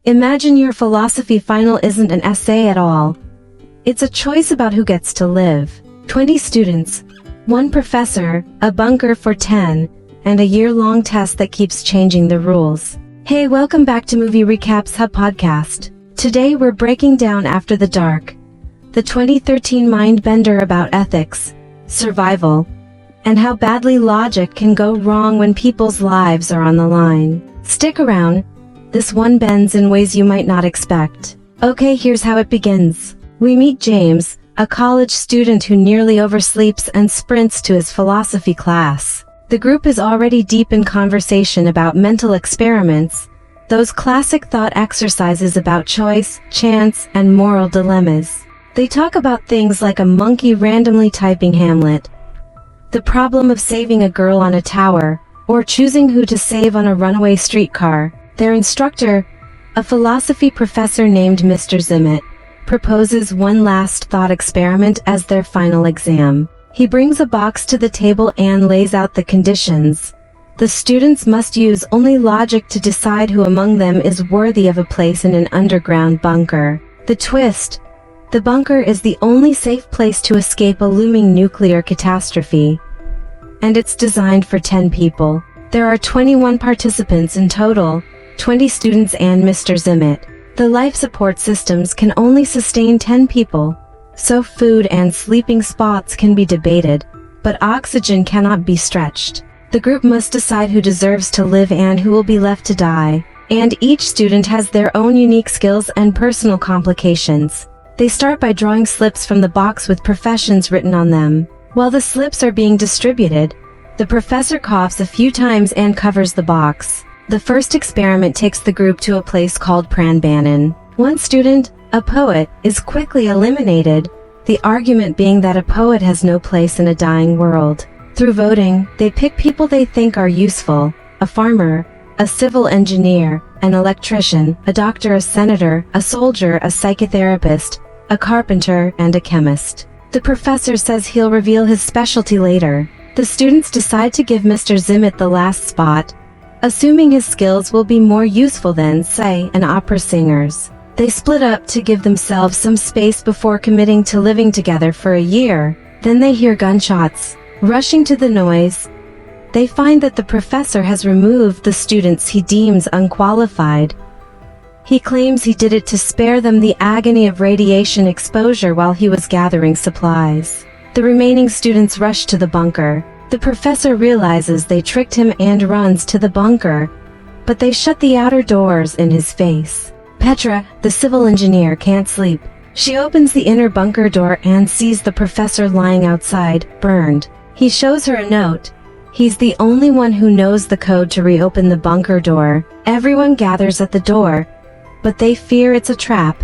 Imagine your philosophy final isn't an essay at all. It's a choice about who gets to live. 20 students, 1 professor, a bunker for 10, and a year-long test that keeps changing the rules. Hey, welcome back to Movie Recaps Hub Podcast. Today we're breaking down After the Dark, the 2013 mind-bender about ethics, survival, and how badly logic can go wrong when people's lives are on the line. Stick around. This one bends in ways you might not expect. Okay, here's how it begins. We meet James, a college student who nearly oversleeps and sprints to his philosophy class. The group is already deep in conversation about mental experiments, those classic thought exercises about choice, chance, and moral dilemmas. They talk about things like a monkey randomly typing Hamlet, the problem of saving a girl on a tower, or choosing who to save on a runaway streetcar. Their instructor, a philosophy professor named Mr. Zimit, proposes one last thought experiment as their final exam. He brings a box to the table and lays out the conditions. The students must use only logic to decide who among them is worthy of a place in an underground bunker. The twist: the bunker is the only safe place to escape a looming nuclear catastrophe. And it's designed for 10 people. There are 21 participants in total, 20 students and Mr. Zimit. The life support systems can only sustain 10 people, so food and sleeping spots can be debated, but oxygen cannot be stretched. The group must decide who deserves to live and who will be left to die, and each student has their own unique skills and personal complications. They start by drawing slips from the box with professions written on them. While the slips are being distributed, the professor coughs a few times and covers the box. The first experiment takes the group to a place called Pranbanan. One student, a poet, is quickly eliminated, the argument being that a poet has no place in a dying world. Through voting, they pick people they think are useful: a farmer, a civil engineer, an electrician, a doctor, a senator, a soldier, a psychotherapist, a carpenter, and a chemist. The professor says he'll reveal his specialty later. The students decide to give Mr. Zimit the last spot, assuming his skills will be more useful than, say, an opera singer's. They split up to give themselves some space before committing to living together for a year. Then they hear gunshots. Rushing to the noise, they find that the professor has removed the students he deems unqualified. He claims he did it to spare them the agony of radiation exposure while he was gathering supplies. The remaining students rush to the bunker. The professor realizes they tricked him and runs to the bunker, but they shut the outer doors in his face. Petra, the civil engineer, can't sleep. She opens the inner bunker door and sees the professor lying outside, burned. He shows her a note. He's the only one who knows the code to reopen the bunker door. Everyone gathers at the door, but they fear it's a trap,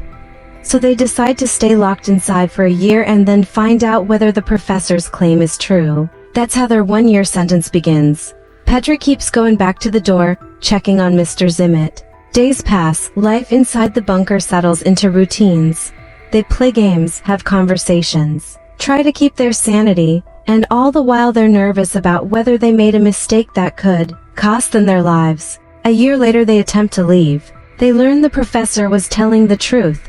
so they decide to stay locked inside for a year and then find out whether the professor's claim is true. That's how their one-year sentence begins. Petra keeps going back to the door, checking on Mr. Zimit. Days pass, life inside the bunker settles into routines. They play games, have conversations, try to keep their sanity, and all the while they're nervous about whether they made a mistake that could cost them their lives. A year later they attempt to leave. They learn the professor was telling the truth.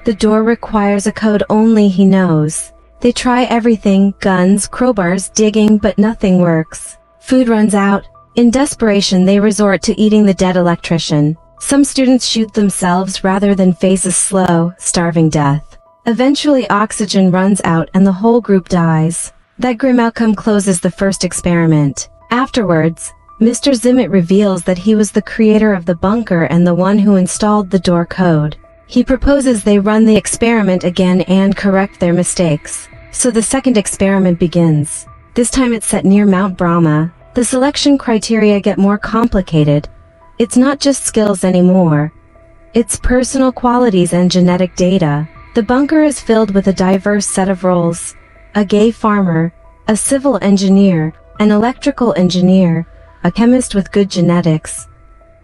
The door requires a code only he knows. They try everything: guns, crowbars, digging, but nothing works. Food runs out. In desperation they resort to eating the dead electrician. Some students shoot themselves rather than face a slow, starving death. Eventually oxygen runs out and the whole group dies. That grim outcome closes the first experiment. Afterwards, Mr. Zimit reveals that he was the creator of the bunker and the one who installed the door code. He proposes they run the experiment again and correct their mistakes. So the second experiment begins. This time it's set near Mount Brahma. The selection criteria get more complicated. It's not just skills anymore. It's personal qualities and genetic data. The bunker is filled with a diverse set of roles: a gay farmer, a civil engineer, an electrical engineer, a chemist with good genetics,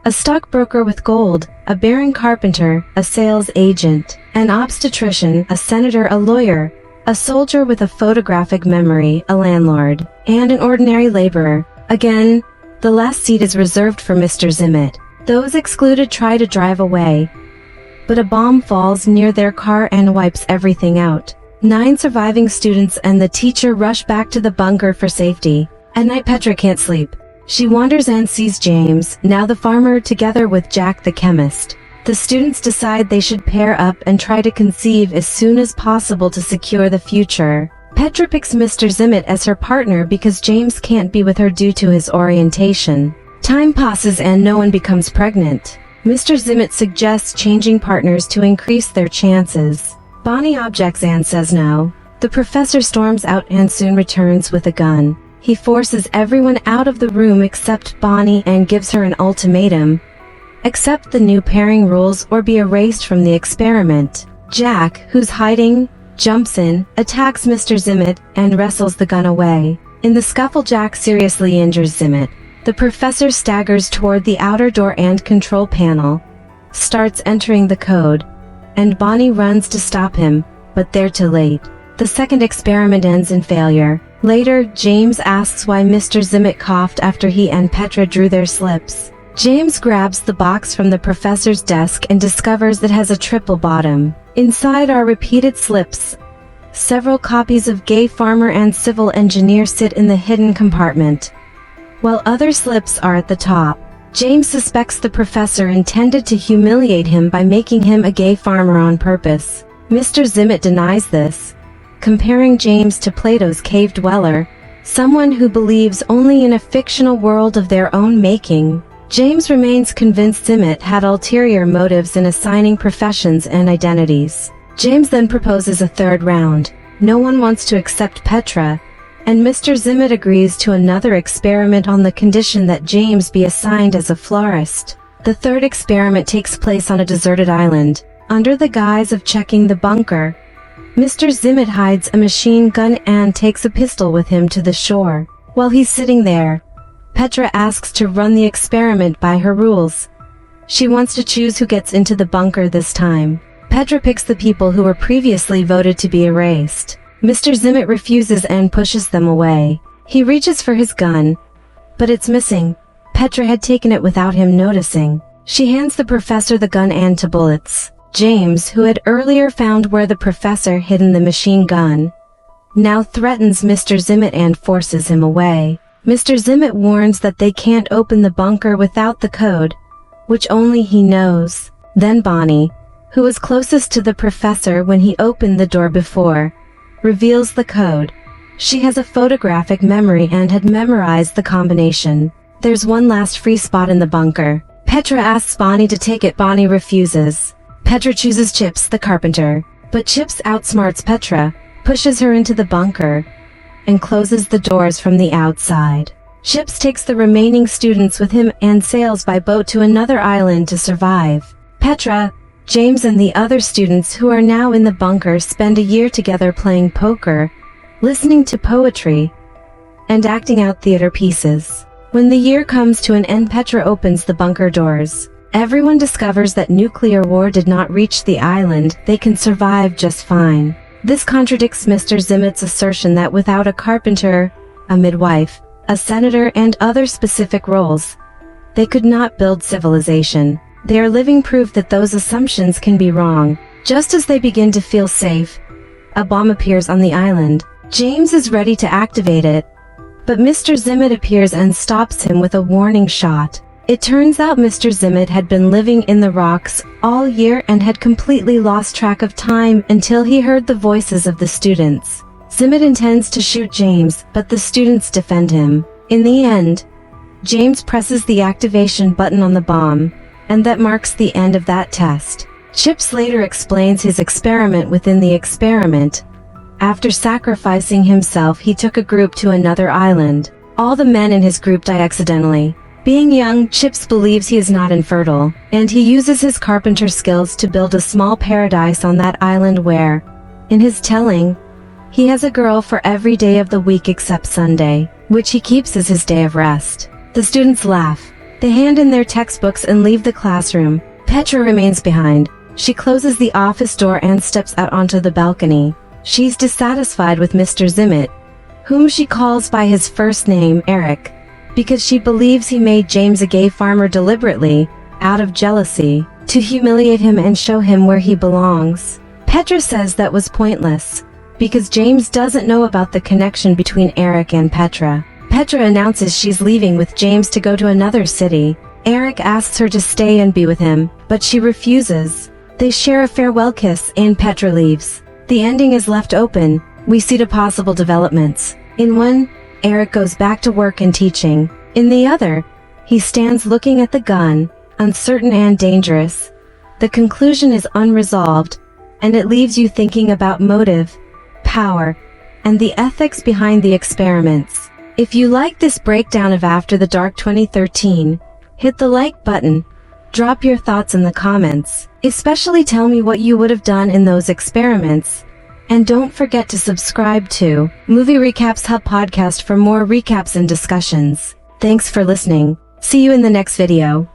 a stockbroker with gold, a barren carpenter, a sales agent, an obstetrician, a senator, a lawyer, a soldier with a photographic memory, a landlord, and an ordinary laborer. Again, the last seat is reserved for Mr. Zimit. Those excluded try to drive away, but a bomb falls near their car and wipes everything out. 9 surviving students and the teacher rush back to the bunker for safety. At night, Petra can't sleep. She wanders and sees James, now the farmer, together with Jack the chemist. The students decide they should pair up and try to conceive as soon as possible to secure the future. Petra picks Mr. Zimit as her partner because James can't be with her due to his orientation. Time passes and no one becomes pregnant. Mr. Zimit suggests changing partners to increase their chances. Bonnie objects and says no. The professor storms out and soon returns with a gun. He forces everyone out of the room except Bonnie and gives her an ultimatum: accept the new pairing rules or be erased from the experiment. Jack, who's hiding, jumps in, attacks Mr. Zimit, and wrestles the gun away. In the scuffle, Jack seriously injures Zimit. The professor staggers toward the outer door and control panel, starts entering the code, and Bonnie runs to stop him, but they're too late. The second experiment ends in failure. Later, James asks why Mr. Zimit coughed after he and Petra drew their slips. James grabs the box from the professor's desk and discovers it has a triple bottom. Inside are repeated slips. Several copies of Gay Farmer and Civil Engineer sit in the hidden compartment, while other slips are at the top. James suspects the professor intended to humiliate him by making him a gay farmer on purpose. Mr. Zimit denies this, comparing James to Plato's cave dweller, someone who believes only in a fictional world of their own making. James remains convinced Zimit had ulterior motives in assigning professions and identities. James then proposes a third round. No one wants to accept Petra, and Mr. Zimit agrees to another experiment on the condition that James be assigned as a florist. The third experiment takes place on a deserted island. Under the guise of checking the bunker, Mr. Zimit hides a machine gun and takes a pistol with him to the shore. While he's sitting there, Petra asks to run the experiment by her rules. She wants to choose who gets into the bunker this time. Petra picks the people who were previously voted to be erased. Mr. Zimit refuses and pushes them away. He reaches for his gun, but it's missing. Petra had taken it without him noticing. She hands the professor the gun and 2 bullets. James, who had earlier found where the professor hidden the machine gun, now threatens Mr. Zimit and forces him away. Mr. Zimit warns that they can't open the bunker without the code, which only he knows. Then Bonnie, who was closest to the professor when he opened the door before, reveals the code. She has a photographic memory and had memorized the combination. There's one last free spot in the bunker. Petra asks Bonnie to take it. Bonnie refuses. Petra chooses Chips the carpenter, but Chips outsmarts Petra, pushes her into the bunker, and closes the doors from the outside. Chips takes the remaining students with him and sails by boat to another island to survive. Petra, James and the other students who are now in the bunker spend a year together playing poker, listening to poetry, and acting out theater pieces. When the year comes to an end, Petra opens the bunker doors. Everyone discovers that nuclear war did not reach the island. They can survive just fine. This contradicts Mr. Zimit's assertion that without a carpenter, a midwife, a senator, and other specific roles, they could not build civilization. They are living proof that those assumptions can be wrong. Just as they begin to feel safe, a bomb appears on the island. James is ready to activate it, but Mr. Zimit appears and stops him with a warning shot. It turns out Mr. Zimit had been living in the rocks all year and had completely lost track of time until he heard the voices of the students. Zimit intends to shoot James, but the students defend him. In the end, James presses the activation button on the bomb, and that marks the end of that test. Chips later explains his experiment within the experiment. After sacrificing himself, he took a group to another island. All the men in his group die accidentally. Being young, Chips believes he is not infertile, and he uses his carpenter skills to build a small paradise on that island where, in his telling, he has a girl for every day of the week except Sunday, which he keeps as his day of rest. The students laugh. They hand in their textbooks and leave the classroom. Petra remains behind. She closes the office door and steps out onto the balcony. She's dissatisfied with Mr. Zimit, whom she calls by his first name, Eric, because she believes he made James a gay farmer deliberately, out of jealousy. to humiliate him and show him where he belongs. Petra says that was pointless, because James doesn't know about the connection between Eric and Petra. Petra announces she's leaving with James to go to another city. Eric asks her to stay and be with him, but she refuses. They share a farewell kiss and Petra leaves. The ending is left open. We see two possible developments. In one, Eric goes back to work and teaching. In the other, he stands looking at the gun, uncertain and dangerous. The conclusion is unresolved, and it leaves you thinking about motive, power, and the ethics behind the experiments. If you like this breakdown of After the Dark 2013, hit the like button. Drop your thoughts in the comments. Especially tell me what you would have done in those experiments. And don't forget to subscribe to Movie Recaps Hub podcast for more recaps and discussions. Thanks for listening. See you in the next video.